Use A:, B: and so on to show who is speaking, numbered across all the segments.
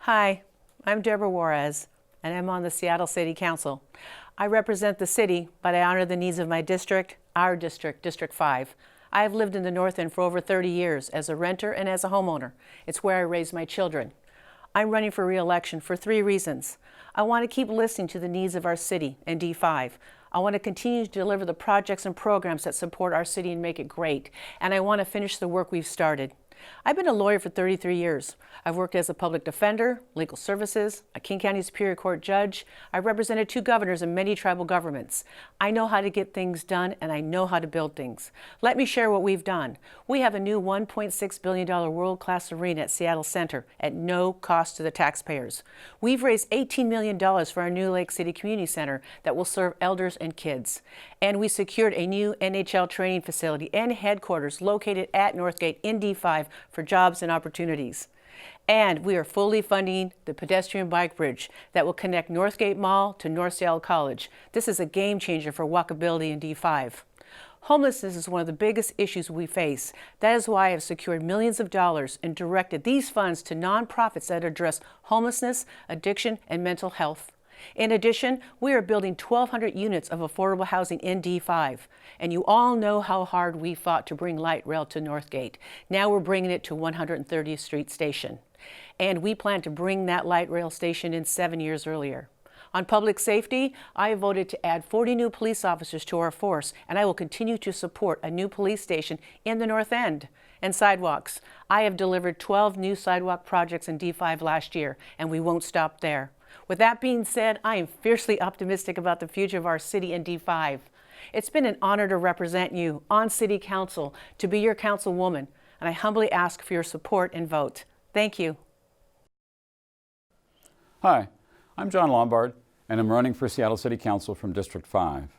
A: Hi, I'm Debra Juarez, and I'm on the Seattle City Council. I represent the city, but I honor the needs of my district, our district, District 5. I have lived in the North End for over 30 years as a renter and as a homeowner. It's where I raised my children. I'm running for re-election for 3 reasons. I want to keep listening to the needs of our city and D5. I want to continue to deliver the projects and programs that support our city and make it great. And I want to finish the work we've started. I've been a lawyer for 33 years. I've worked as a public defender, legal services, a King County Superior Court judge. I represented 2 governors and many tribal governments. I know how to get things done, and I know how to build things. Let me share what we've done. We have a new $1.6 billion world-class arena at Seattle Center at no cost to the taxpayers. We've raised $18 million for our new Lake City Community Center that will serve elders and kids. And we secured a new NHL training facility and headquarters located at Northgate in D5 for jobs and opportunities. And we are fully funding the pedestrian bike bridge that will connect Northgate Mall to North Seattle College. This is a game changer for walkability in D5. Homelessness is one of the biggest issues we face. That is why I have secured millions of dollars and directed these funds to nonprofits that address homelessness, addiction, and mental health. In addition, we are building 1,200 units of affordable housing in D5. And you all know how hard we fought to bring light rail to Northgate. Now we're bringing it to 130th Street Station. And we plan to bring that light rail station in 7 years earlier. On public safety, I voted to add 40 new police officers to our force, and I will continue to support a new police station in the North End. And sidewalks. I have delivered 12 new sidewalk projects in D5 last year, and we won't stop there. With that being said, I am fiercely optimistic about the future of our city in D5. It's been an honor to represent you on City Council, to be your councilwoman, and I humbly ask for your support and vote. Thank you.
B: Hi, I'm John Lombard, and I'm running for Seattle City Council from District 5.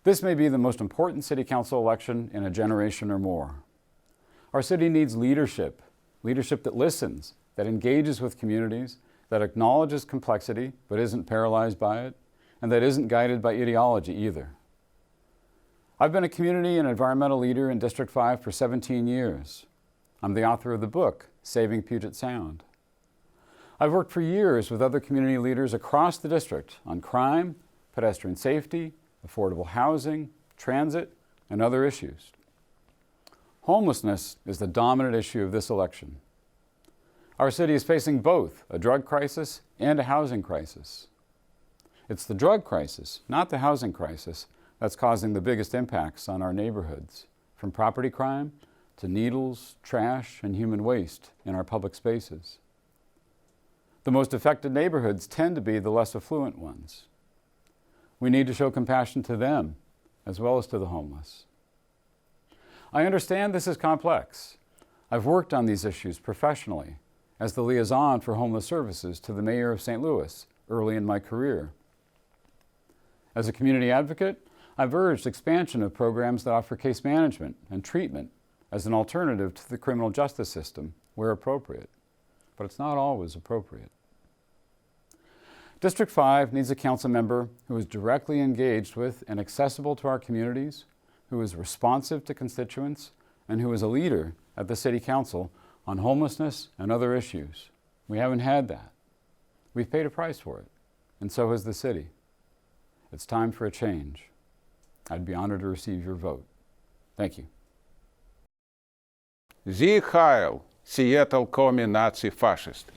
B: This may be the most important City Council election in a generation or more. Our city needs leadership that listens, that engages with communities, that acknowledges complexity but isn't paralyzed by it, and that isn't guided by ideology either. I've been a community and environmental leader in District 5 for 17 years. I'm the author of the book, Saving Puget Sound. I've worked for years with other community leaders across the district on crime, pedestrian safety, affordable housing, transit, and other issues. Homelessness is the dominant issue of this election. Our city is facing both a drug crisis and a housing crisis. It's the drug crisis, not the housing crisis, that's causing the biggest impacts on our neighborhoods, from property crime to needles, trash, and human waste in our public spaces. The most affected neighborhoods tend to be the less affluent ones. We need to show compassion to them as well as to the homeless. I understand this is complex. I've worked on these issues professionally as the liaison for homeless services to the mayor of St. Louis early in my career. As a community advocate, I've urged expansion of programs that offer case management and treatment as an alternative to the criminal justice system where appropriate, but it's not always appropriate. District 5 needs a council member who is directly engaged with and accessible to our communities, who is responsive to constituents, and who is a leader at the City Council on homelessness and other issues. We haven't had that. We've paid a price for it, and so has the city. It's time for a change. I'd be honored to receive your vote. Thank you.
C: Sieg Heil, Seattle Commie Nazi Fascist.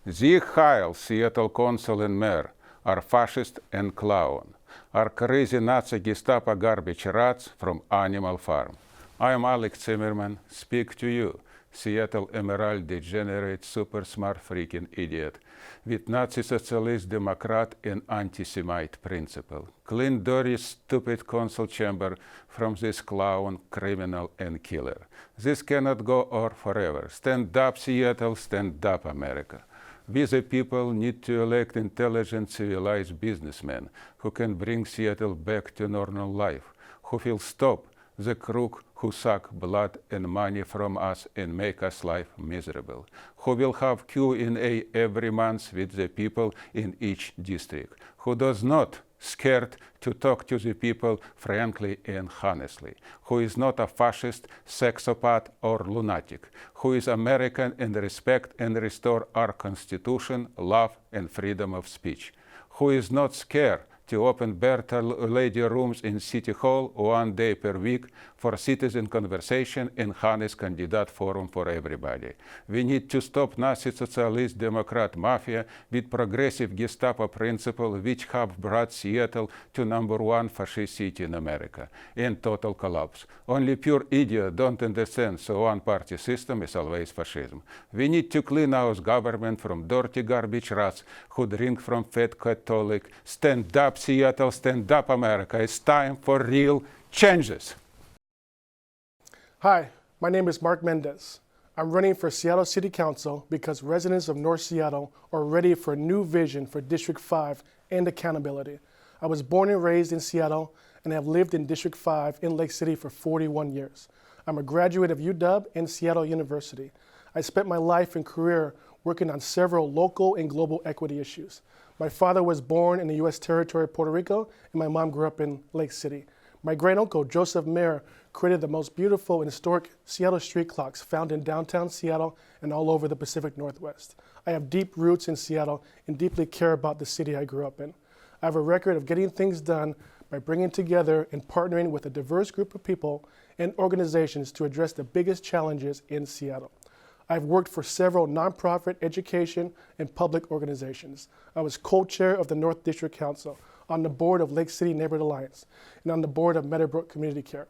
C: Sieg Heil, Seattle Council and Mayor are fascist and clown. Are crazy Nazi Gestapo garbage rats from Animal Farm. I am Alex Immelman, speak to you, Seattle Emerald degenerate super smart freaking idiot, with Nazi socialist Democrat and anti-Semite principle. Clean dirty stupid council chamber from this clown, criminal and killer. This cannot go on forever. Stand up Seattle, stand up America. We the people need to elect intelligent, civilized businessmen who can bring Seattle back to normal life, who will stop the crook who who suck blood and money from us and make us life miserable, who will have Q&A every month with the people in each district, who does not scared to talk to the people frankly and honestly, who is not a fascist, sexopath, or lunatic, who is American and respect and restore our Constitution, love, and freedom of speech, who is not scared to open Bertha Lady rooms in City Hall 1 day per week for citizen conversation and honest candidate forum for everybody. We need to stop Nazi socialist Democrat mafia with progressive Gestapo principle which have brought Seattle to #1 fascist city in America in total collapse. Only pure idiot don't understand so one-party system is always fascism. We need to clean our government from dirty garbage rats who drink from fat Catholic. Stand up Seattle, stand up America. It's time for real changes.
D: Hi, my name is Mark Mendez. I'm running for Seattle City Council because residents of North Seattle are ready for a new vision for District 5 and accountability. I was born and raised in Seattle and have lived in District 5 in Lake City for 41 years. I'm a graduate of UW and Seattle University. I spent my life and career working on several local and global equity issues. My father was born in the U.S. territory of Puerto Rico, and my mom grew up in Lake City. My great-uncle, Joseph Mayer, created the most beautiful and historic Seattle street clocks found in downtown Seattle and all over the Pacific Northwest. I have deep roots in Seattle and deeply care about the city I grew up in. I have a record of getting things done by bringing together and partnering with a diverse group of people and organizations to address the biggest challenges in Seattle. I've worked for several nonprofit education and public organizations. I was co-chair of the North District Council, on the board of Lake City Neighborhood Alliance, and on the board of Meadowbrook Community Care.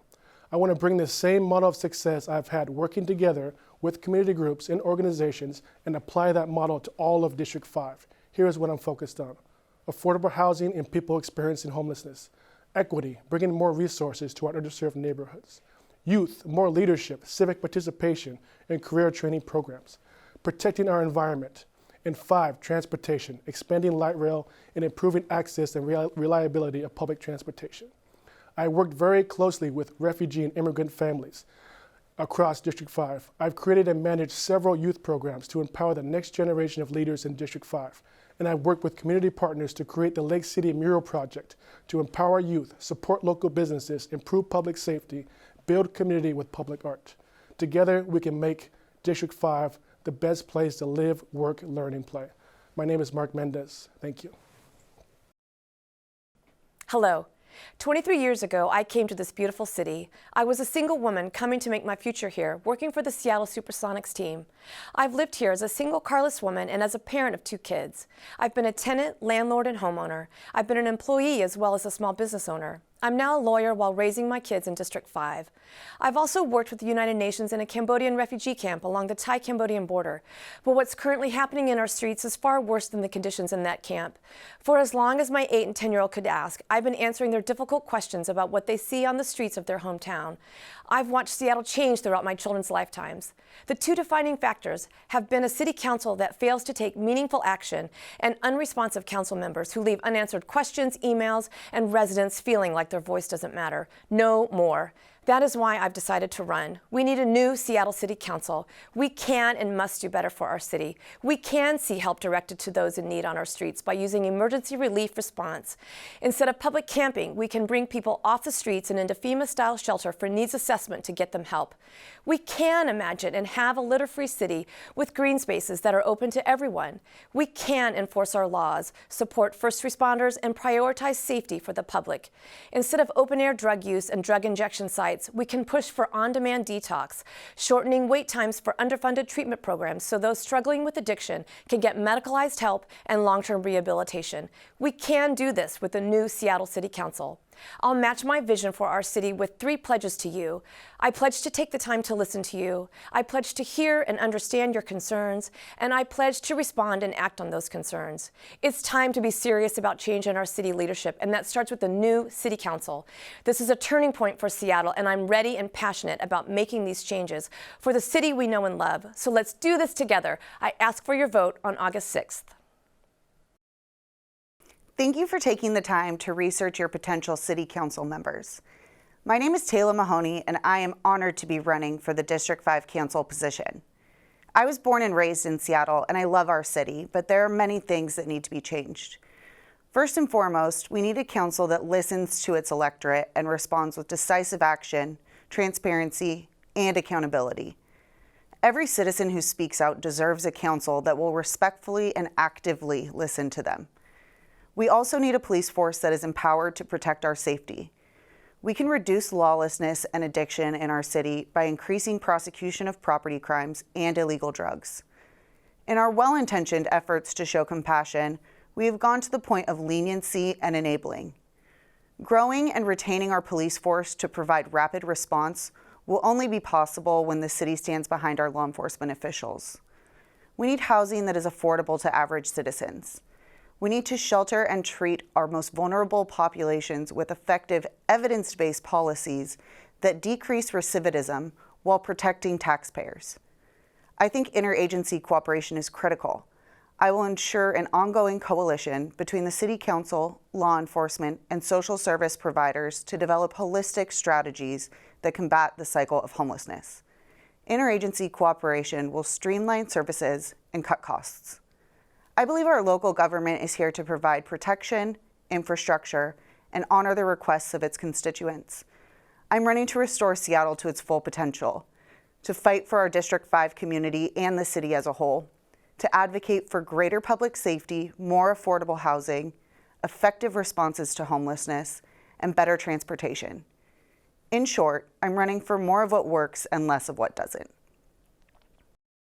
D: I want to bring the same model of success I've had working together with community groups and organizations and apply that model to all of District 5. Here's what I'm focused on: affordable housing and people experiencing homelessness, equity, bringing more resources to our underserved neighborhoods, youth, more leadership, civic participation, and career training programs, protecting our environment, and 5, transportation, expanding light rail and improving access and reliability of public transportation. I worked very closely with refugee and immigrant families across District 5. I've created and managed several youth programs to empower the next generation of leaders in District 5. And I've worked with community partners to create the Lake City Mural Project to empower youth, support local businesses, improve public safety, build community with public art. Together, we can make District 5 the best place to live, work, learn, and play. My name is Mark Mendez. Thank you.
E: Hello. 23 years ago, I came to this beautiful city. I was a single woman coming to make my future here, working for the Seattle Supersonics team. I've lived here as a single carless woman and as a parent of 2 kids. I've been a tenant, landlord, and homeowner. I've been an employee as well as a small business owner. I'm now a lawyer while raising my kids in District 5. I've also worked with the United Nations in a Cambodian refugee camp along the Thai-Cambodian border. But what's currently happening in our streets is far worse than the conditions in that camp. For as long as my 8- and 10-year-old could ask, I've been answering their difficult questions about what they see on the streets of their hometown. I've watched Seattle change throughout my children's lifetimes. The 2 defining factors have been a city council that fails to take meaningful action and unresponsive council members who leave unanswered questions, emails, and residents feeling like their voice doesn't matter. No more. That is why I've decided to run. We need a new Seattle City Council. We can and must do better for our city. We can see help directed to those in need on our streets by using emergency relief response. Instead of public camping, we can bring people off the streets and into FEMA-style shelter for needs assessment to get them help. We can imagine and have a litter-free city with green spaces that are open to everyone. We can enforce our laws, support first responders, and prioritize safety for the public. Instead of open-air drug use and drug injection sites, we can push for on-demand detox, shortening wait times for underfunded treatment programs so those struggling with addiction can get medicalized help and long-term rehabilitation. We can do this with the new Seattle City Council. I'll match my vision for our city with 3 pledges to you. I pledge to take the time to listen to you. I pledge to hear and understand your concerns. And I pledge to respond and act on those concerns. It's time to be serious about change in our city leadership, and that starts with the new City Council. This is a turning point for Seattle, and I'm ready and passionate about making these changes for the city we know and love. So let's do this together. I ask for your vote on August 6th.
F: Thank you for taking the time to research your potential City Council members. My name is Taylor Mahoney, and I am honored to be running for the District 5 Council position. I was born and raised in Seattle, and I love our city, but there are many things that need to be changed. First and foremost, we need a council that listens to its electorate and responds with decisive action, transparency, and accountability. Every citizen who speaks out deserves a council that will respectfully and actively listen to them. We also need a police force that is empowered to protect our safety. We can reduce lawlessness and addiction in our city by increasing prosecution of property crimes and illegal drugs. In our well-intentioned efforts to show compassion, we have gone to the point of leniency and enabling. Growing and retaining our police force to provide rapid response will only be possible when the city stands behind our law enforcement officials. We need housing that is affordable to average citizens. We need to shelter and treat our most vulnerable populations with effective evidence-based policies that decrease recidivism while protecting taxpayers. I think interagency cooperation is critical. I will ensure an ongoing coalition between the City Council, law enforcement, and social service providers to develop holistic strategies that combat the cycle of homelessness. Interagency cooperation will streamline services and cut costs. I believe our local government is here to provide protection, infrastructure, and honor the requests of its constituents. I'm running to restore Seattle to its full potential, to fight for our District 5 community and the city as a whole, to advocate for greater public safety, more affordable housing, effective responses to homelessness, and better transportation. In short, I'm running for more of what works and less of what doesn't.